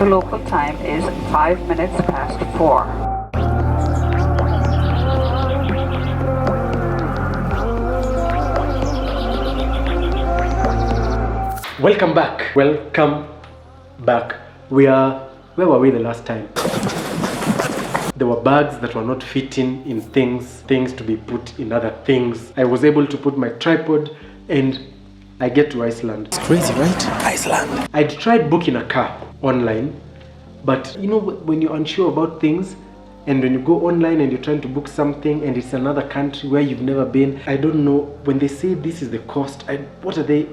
The local time is 5 minutes past 4. Welcome back. Welcome back. Where were we the last time? There were bags that were not fitting in things to be put in other things. I was able to put my tripod and I get to Iceland. It's crazy, right? Iceland. I'd tried booking a car online, but you know when you're unsure about things and when you go online and you're trying to book something and it's another country where you've never been, I don't know, when they say this is the cost, what are they?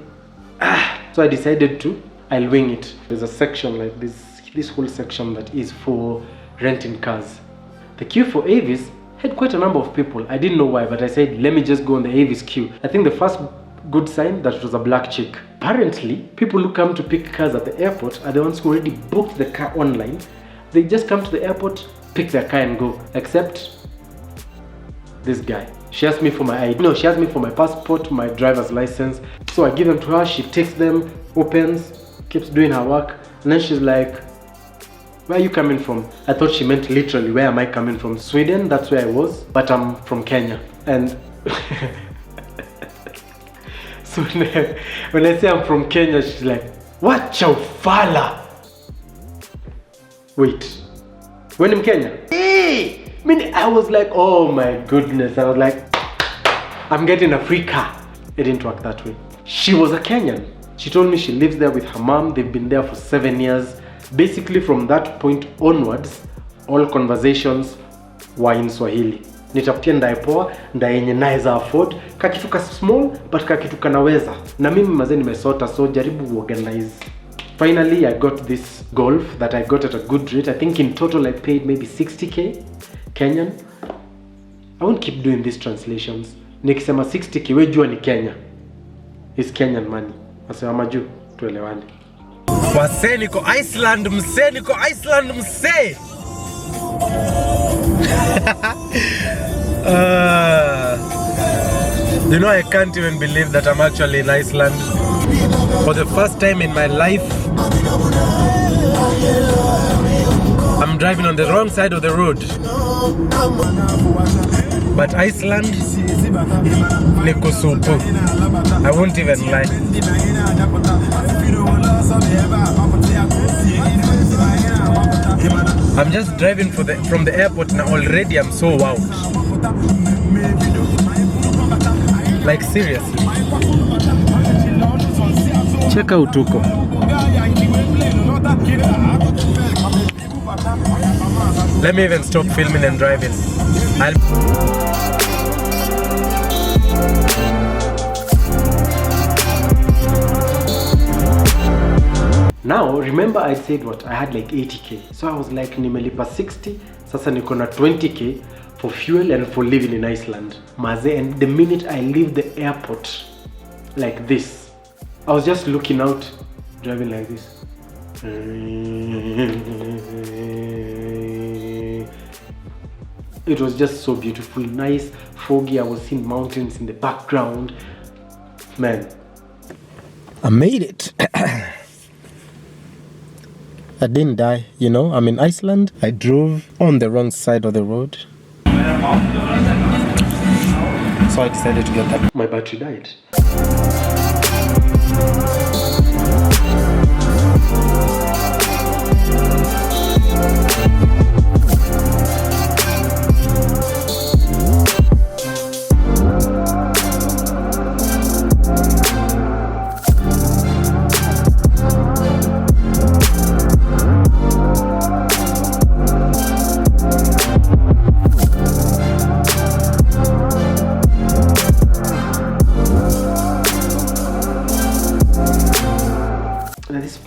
So I decided I'll wing it. There's a section like this whole section that is for renting cars. The queue for Avis had quite a number of people. I didn't know why, but I said, let me just go on the Avis queue. I think the first good sign that it was a black chick. Apparently, people who come to pick cars at the airport are the ones who already booked the car online. They just come to the airport, pick their car and go. Except this guy. She asked me for my ID. No, she asked me for my passport, my driver's license. So I give them to her, she takes them, opens, keeps doing her work. And then she's like, where are you coming from? I thought she meant literally, where am I coming from? Sweden, that's where I was, but I'm from Kenya. And so when I say I'm from Kenya, she's like, what chaufala? Wait, when in Kenya? Hey! I was like, oh my goodness. I was like, I'm getting a free car. It didn't work that way. She was a Kenyan. She told me she lives there with her mom. They've been there for 7 years. Basically from that point onwards, all conversations were in Swahili. Nitafutia ndae poa, ndae yenye naweza afford, kakitu ka small but kakitu kanaweza. Na mimi mazee nimesota, so jaribu organize. Finally I got this Golf that I got at a good rate. I think in total I paid maybe 60k Kenyan. I won't keep doing these translations. Nikisema 60k, we jua ni Kenya. It's Kenyan money. Wasema maju, tuelewane. Wase niko Iceland mse, niko Iceland mse. You know, I can't even believe that I'm actually in Iceland. For the first time in my life, I'm driving on the wrong side of the road. But Iceland, niko supu. I won't even lie. I'm just driving from the airport now. Already I'm so wowed. Like seriously. Check out Tuko. Let me even stop filming and driving. Now, remember I said what? I had like 80k. So I was like, nimelipa 60, sasa niko na 20k for fuel and for living in Iceland. Maze, and the minute I leave the airport like this, I was just looking out, driving like this. It was just so beautiful, nice, foggy. I was seeing mountains in the background. Man, I made it. I didn't die, you know, I'm in Iceland. I drove on the wrong side of the road. So I decided to get that. My battery died.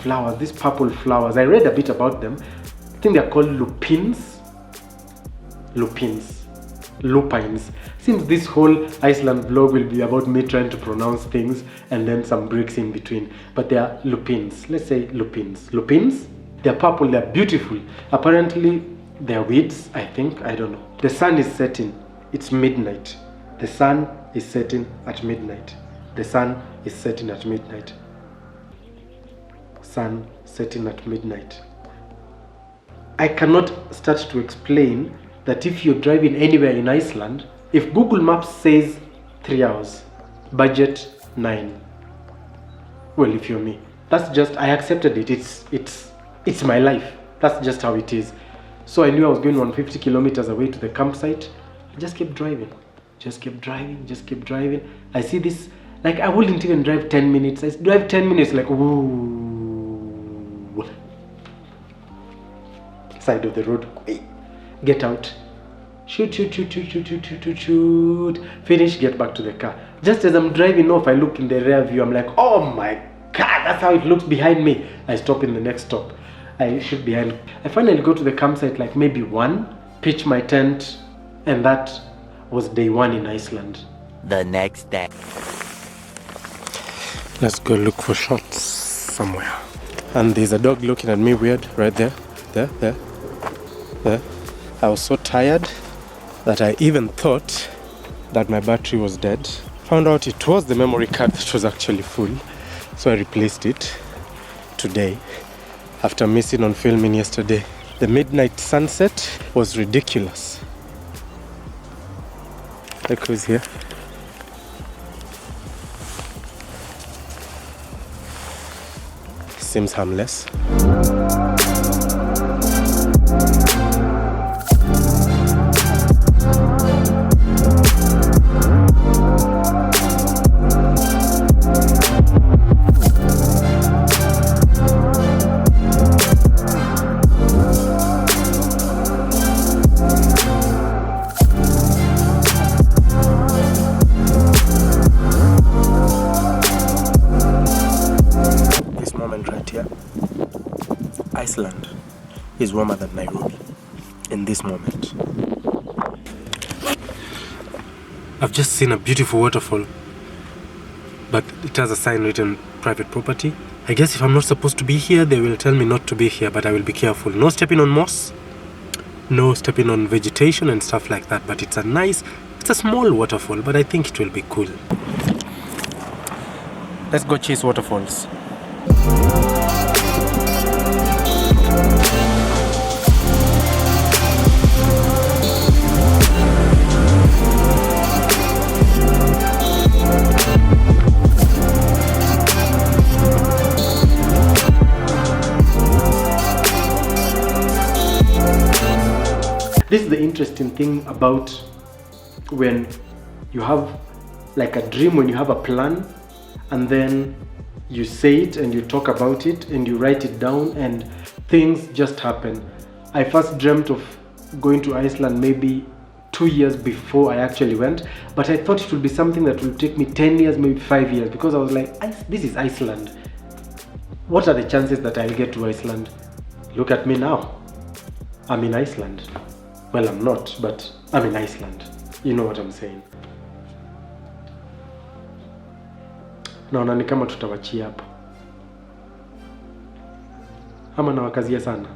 Flowers, these purple flowers. I read a bit about them. I think they're called lupines. Lupines. Seems this whole Iceland vlog will be about me trying to pronounce things and then some breaks in between. But they are lupines. Let's say lupines. Lupines? They're purple, they're beautiful. Apparently, they're weeds, I think. I don't know. The sun is setting. It's midnight. The sun is setting at midnight. The sun is setting at midnight. Sun setting at midnight. I cannot start to explain that if you're driving anywhere in Iceland, if Google Maps says 3 hours, budget 9. Well, if you're me, that's just, I accepted it. It's my life. That's just how it is. So I knew I was going 150 kilometers away to the campsite. I just kept driving. Just kept driving. I see this, like I wouldn't even drive 10 minutes. I drive 10 minutes like, ooh. Side of the road. Get out. Shoot. Finish, get back to the car. Just as I'm driving off, I look in the rear view. I'm like, oh my God, that's how it looks behind me. I stop in the next stop. I shoot behind. I finally go to the campsite like maybe 1, pitch my tent, and that was day 1 in Iceland. The next day. Let's go look for shots somewhere. And there's a dog looking at me weird right there. There. I was so tired that I even thought that my battery was dead. Found out it was the memory card that was actually full. So I replaced it today after missing on filming yesterday. The midnight sunset was ridiculous. Look who's here. Seems harmless. Iceland is warmer than Nairobi in this moment. I've just seen a beautiful waterfall, but it has a sign written private property. I guess if I'm not supposed to be here, they will tell me not to be here, but I will be careful. No stepping on moss, no stepping on vegetation and stuff like that, but it's a small waterfall, but I think it will be cool. Let's go chase waterfalls. This is the interesting thing about when you have like a dream, when you have a plan and then you say it and you talk about it and you write it down and things just happen. I first dreamt of going to Iceland maybe 2 years before I actually went, but I thought it would be something that will take me 10 years, maybe 5 years, because I was like, this is Iceland. What are the chances that I'll get to Iceland? Look at me now. I'm in Iceland. Well, I'm not, but I'm in Iceland. You know what I'm saying. Naona ni kama tutawachia hapo. Ama nawakazia sana.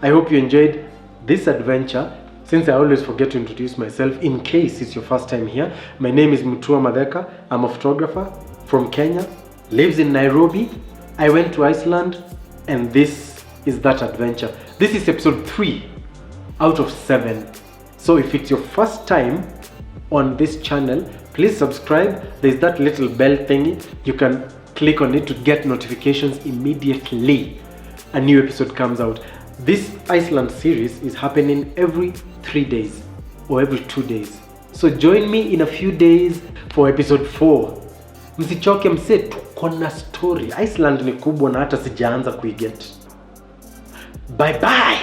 I hope you enjoyed this adventure. Since I always forget to introduce myself, in case it's your first time here, my name is Mutua Madheka. I'm a photographer from Kenya, lives in Nairobi. I went to Iceland, and this is that adventure. This is episode 3 out of 7. So if it's your first time on this channel, please subscribe. There's that little bell thingy. You can click on it to get notifications immediately a new episode comes out. This Iceland series is happening every 3 days or every 2 days. So join me in a few days for episode 4. Msichoke mse, tuko na story. Iceland ni kubwa na hata sijaanza kuiget. Bye bye.